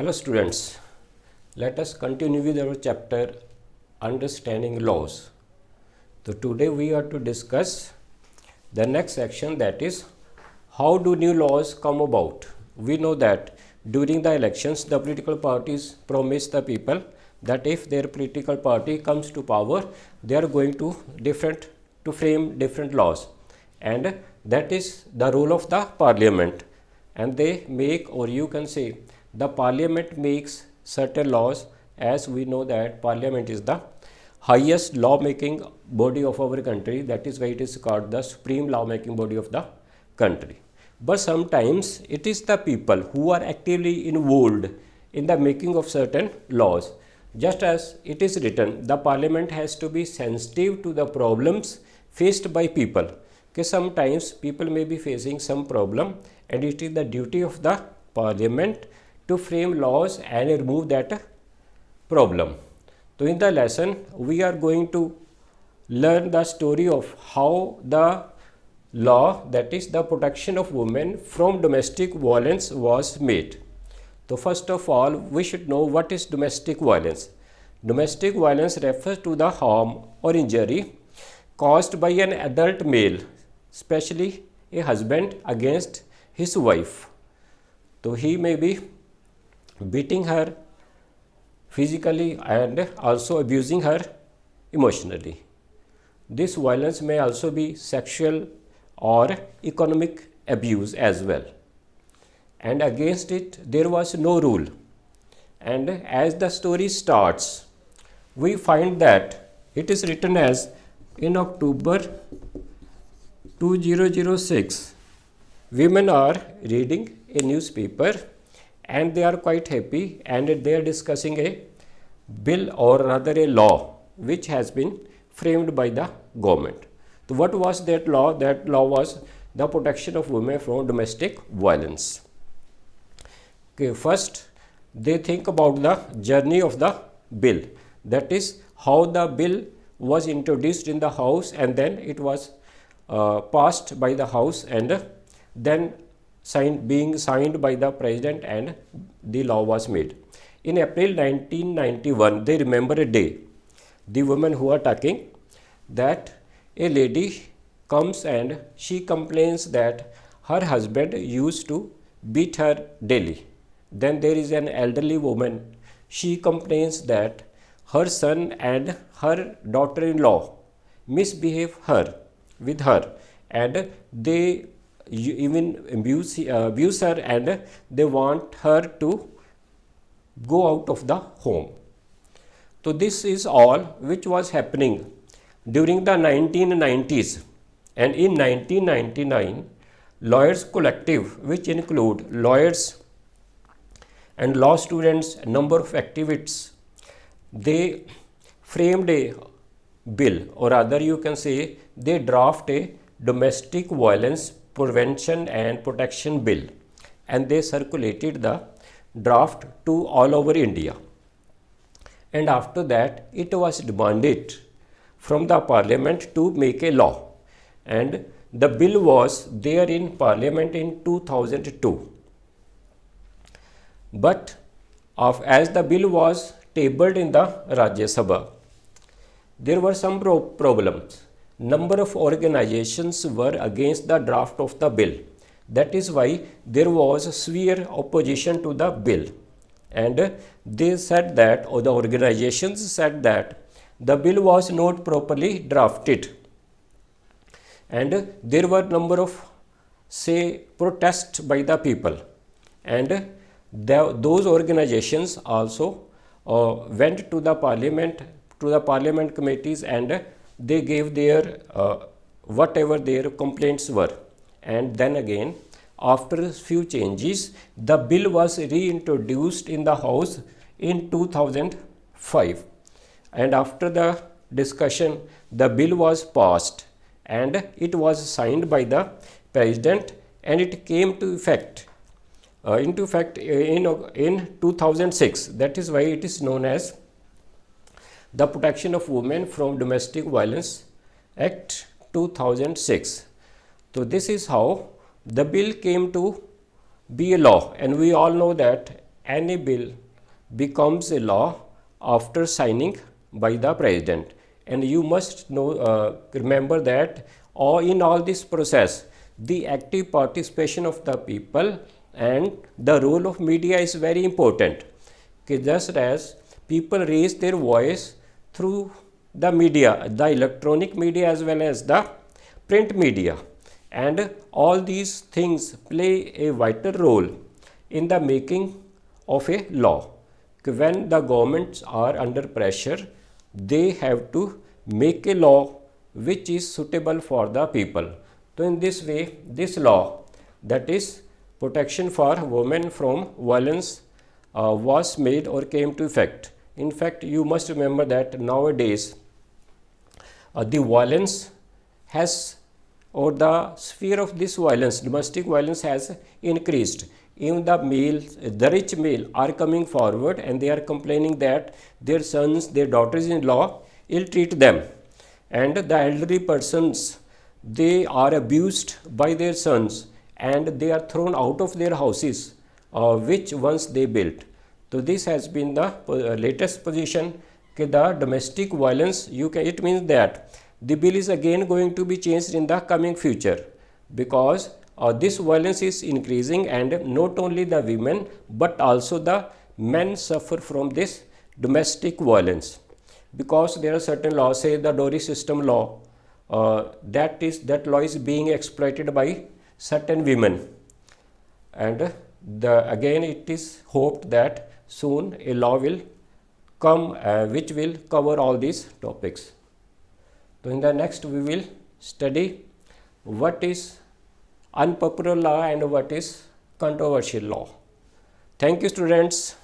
Hello students, let us continue with our chapter Understanding Laws. So today we are to discuss the next section, that is how do new laws come about. We know that during the elections the political parties promise the people that if their political party comes to power they are going to frame different laws, and that is the role of the parliament, and they make, or you can say the parliament makes certain laws. As we know that parliament is the highest lawmaking body of our country, that is why it is called the supreme lawmaking body of the country. But sometimes it is the people who are actively involved in the making of certain laws. Just as it is written, the parliament has to be sensitive to the problems faced by people. Okay, sometimes people may be facing some problem, and it is the duty of the parliament to frame laws and remove that problem. So in the lesson we are going to learn the story of how the law, that is the protection of women from domestic violence, was made. So first of all we should know what is domestic violence. Domestic violence refers to the harm or injury caused by an adult male, especially a husband, against his wife. So he may be beating her physically and also abusing her emotionally. This violence may also be sexual or economic abuse as well. And against it there was no rule. And as the story starts, we find that it is written as in October 2006, women are reading a newspaper and they are quite happy, and they are discussing a bill, or rather a law, which has been framed by the government. So what was that law? That law was the protection of women from domestic violence. Okay, first they think about the journey of the bill, that is how the bill was introduced in the house, and then it was passed by the house, and then being signed by the president, and the law was made. In April 1991, they remember a day, the women who are talking, that a lady comes and she complains that her husband used to beat her daily. Then there is an elderly woman, she complains that her son and her daughter-in-law misbehave with her, and they even abuse her, and they want her to go out of the home. So this is all which was happening during the 1990s, and in 1999 lawyers collective, which include lawyers and law students, a number of activists, they framed a bill, or rather you can say they draft a domestic violence prevention and protection bill, and they circulated the draft to all over India. And after that it was demanded from the parliament to make a law, and the bill was there in parliament in 2002. But as the bill was tabled in the Rajya Sabha, there were some problems. Number of organizations were against the draft of the bill. That is why there was severe opposition to the bill, and they said that, or the organizations said that, the bill was not properly drafted, and there were number of protests by the people, and those organizations also went to the parliament committees, and they gave their whatever their complaints were. And then again, after a few changes, the bill was reintroduced in the house in 2005, and after the discussion the bill was passed, and it was signed by the president, and it came to effect in 2006. That is why it is known as the Protection of Women from Domestic Violence Act 2006. So this is how the bill came to be a law, and we all know that any bill becomes a law after signing by the president. And you must remember that in all this process, the active participation of the people and the role of media is very important. Just as people raise their voice through the media, the electronic media as well as the print media, and all these things play a vital role in the making of a law. When the governments are under pressure, they have to make a law which is suitable for the people. So in this way, this law, that is protection for women from violence, was made or came to effect. In fact, you must remember that nowadays the violence has, or the sphere of this violence, domestic violence, has increased. Even the rich male are coming forward and they are complaining that their sons, their daughters-in-law ill treat them, and the elderly persons, they are abused by their sons and they are thrown out of their houses, which once they built. So this has been the latest position. The domestic violence, it means that the bill is again going to be changed in the coming future, because this violence is increasing, and not only the women but also the men suffer from this domestic violence, because there are certain laws, say the dowry system law, that law is being exploited by certain women, and again it is hoped that soon a law will come which will cover all these topics. So in the next we will study what is unpopular law and what is controversial law. Thank you, students.